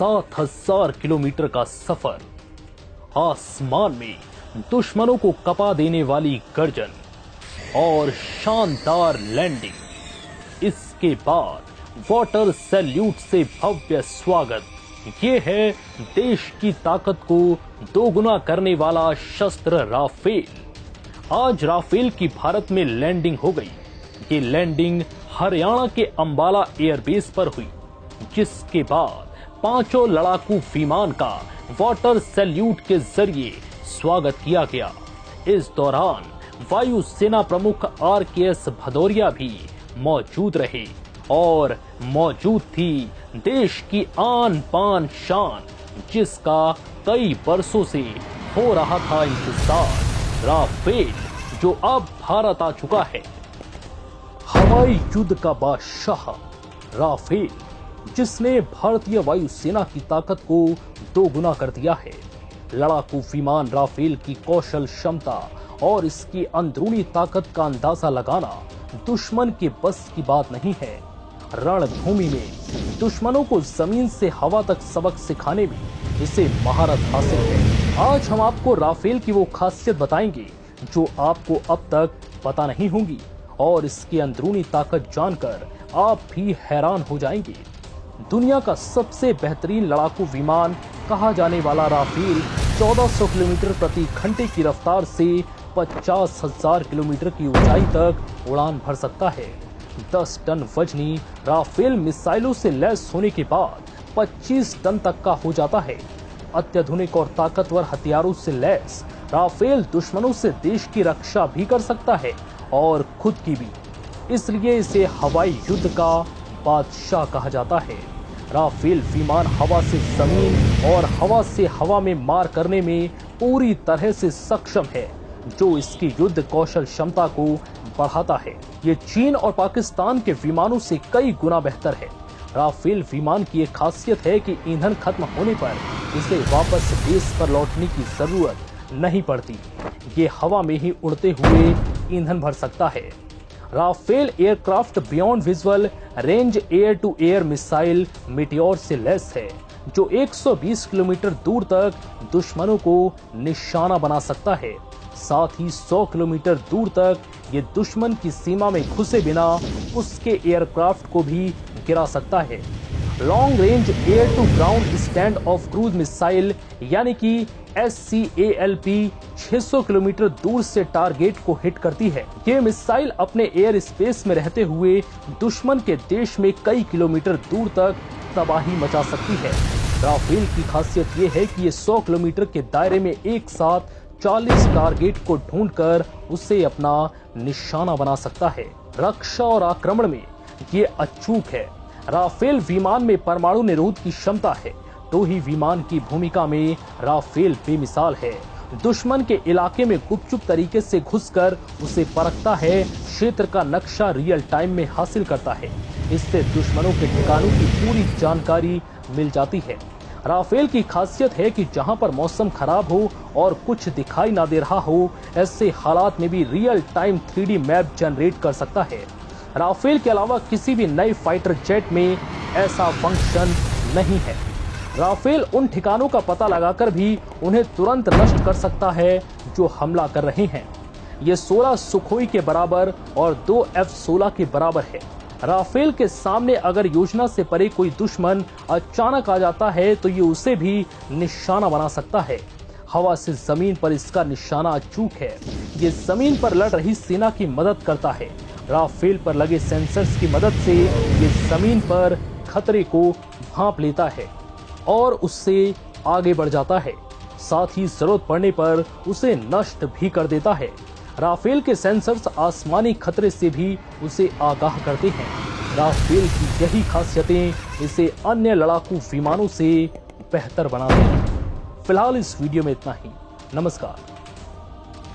7,000 kilometre का सफर, आसमान में दुश्मनों को कपा देने वाली गर्जन और शानदार लैंडिंग। इसके बाद वाटर सैल्यूट से भव्य स्वागत। ये है देश की ताकत को दोगुना करने वाला शस्त्र राफेल। आज राफेल की भारत में लैंडिंग हो गई। ये लैंडिंग हरियाणा के अंबाला एयरबेस पर हुई, जिसके बाद पांचों लड़ाकू विमान का वाटर सैल्यूट के जरिए स्वागत किया गया। इस दौरान वायुसेना प्रमुख RKS भदौरिया भी मौजूद रहे और मौजूद थी देश की आन बान शान, जिसका कई बरसों से हो रहा था इंतजार, राफेल, जो अब भारत आ चुका है। हवाई युद्ध का बादशाह राफेल, जिसने भारतीय वायुसेना की ताकत को दोगुना कर दिया है। लड़ाकू विमान राफेल की कौशल क्षमता और इसकी अंदरूनी ताकत का अंदाजा लगाना दुश्मन के बस की बात नहीं है। रणभूमि में दुश्मनों को जमीन से हवा तक सबक सिखाने में इसे महारत हासिल है। आज हम आपको राफेल की वो खासियत बताएंगे जो आपको अब तक पता नहीं होंगी, और इसकी अंदरूनी ताकत जानकर आप भी हैरान हो जाएंगे। दुनिया का सबसे बेहतरीन लड़ाकू विमान कहा जाने वाला राफेल 1400 किलोमीटर प्रति घंटे की रफ्तार से 50,000 किलोमीटर की ऊंचाई तक उड़ान भर सकता है। 10 टन वजनी राफेल मिसाइलों से लैस होने के बाद 25 टन तक का हो जाता है। अत्याधुनिक और ताकतवर हथियारों से लैस राफेल दुश्मनों से देश की रक्षा भी कर सकता है और खुद की भी। इसलिए इसे हवाई युद्ध का बादशाह कहा जाता है। राफेल विमान हवा से जमीन और हवा से हवा में मार करने में पूरी तरह से सक्षम है, जो इसकी युद्ध कौशल क्षमता को बढ़ाता है। ये चीन और पाकिस्तान के विमानों से कई गुना बेहतर है। राफेल विमान की एक खासियत है कि ईंधन खत्म होने पर इसे वापस बेस पर लौटने की जरूरत नहीं पड़ती। ये हवा में ही उड़ते हुए ईंधन भर सकता है। Rafale aircraft beyond visual range air to air missile Meteor से लैस है, जो 120 किलोमीटर दूर तक दुश्मनों को निशाना बना सकता है। साथ ही 100 किलोमीटर दूर तक ये दुश्मन की सीमा में घुसे बिना उसके एयरक्राफ्ट को भी गिरा सकता है। Long range air to ground stand off cruise missile यानी कि SCALP 600 किलोमीटर दूर से टारगेट को हिट करती है। ये मिसाइल अपने एयर स्पेस में रहते हुए दुश्मन के देश में कई किलोमीटर दूर तक तबाही मचा सकती है। राफेल की खासियत ये है कि ये 100 किलोमीटर के दायरे में एक साथ 40 टारगेट को ढूंढकर उसे अपना निशाना बना सकता है। रक्षा और आक्रमण में ये अचूक है। राफेल विमान में परमाणु निरोध की क्षमता है, तो ही विमान की भूमिका में राफेल बेमिसाल है। दुश्मन के इलाके में गुपचुप तरीके से घुसकर उसे परखता है, क्षेत्र का नक्शा रियल टाइम में हासिल करता है। इससे दुश्मनों के ठिकानों की पूरी जानकारी मिल जाती है। राफेल की खासियत है कि जहां पर मौसम खराब हो और कुछ दिखाई ना दे रहा हो, ऐसे हालात में भी real time 3D map generate कर सकता है। राफेल के अलावा किसी भी नए फाइटर जेट में ऐसा फंक्शन नहीं है। राफेल उन ठिकानों का पता लगाकर भी उन्हें तुरंत नष्ट कर सकता है जो हमला कर रहे हैं। ये 16 सुखोई के बराबर और 2 F-16 के बराबर है। राफेल के सामने अगर योजना से परे कोई दुश्मन अचानक आ जाता है तो ये उसे भी निशाना बना सकता है। हवा से जमीन पर इसका निशाना अचूक है। ये जमीन पर लड़ रही सेना की मदद करता है। राफेल पर लगे सेंसर्स की मदद से ये जमीन पर खतरे को भांप लेता है और उससे आगे बढ़ जाता है। साथ ही जरूरत पड़ने पर उसे नष्ट भी कर देता है। राफेल के सेंसर्स आसमानी खतरे से भी उसे आगाह करते हैं। राफेल की यही खासियतें इसे अन्य लड़ाकू विमानों से बेहतर बनाते हैं। फिलहाल इस वीडियो में इतना ही। नमस्कार।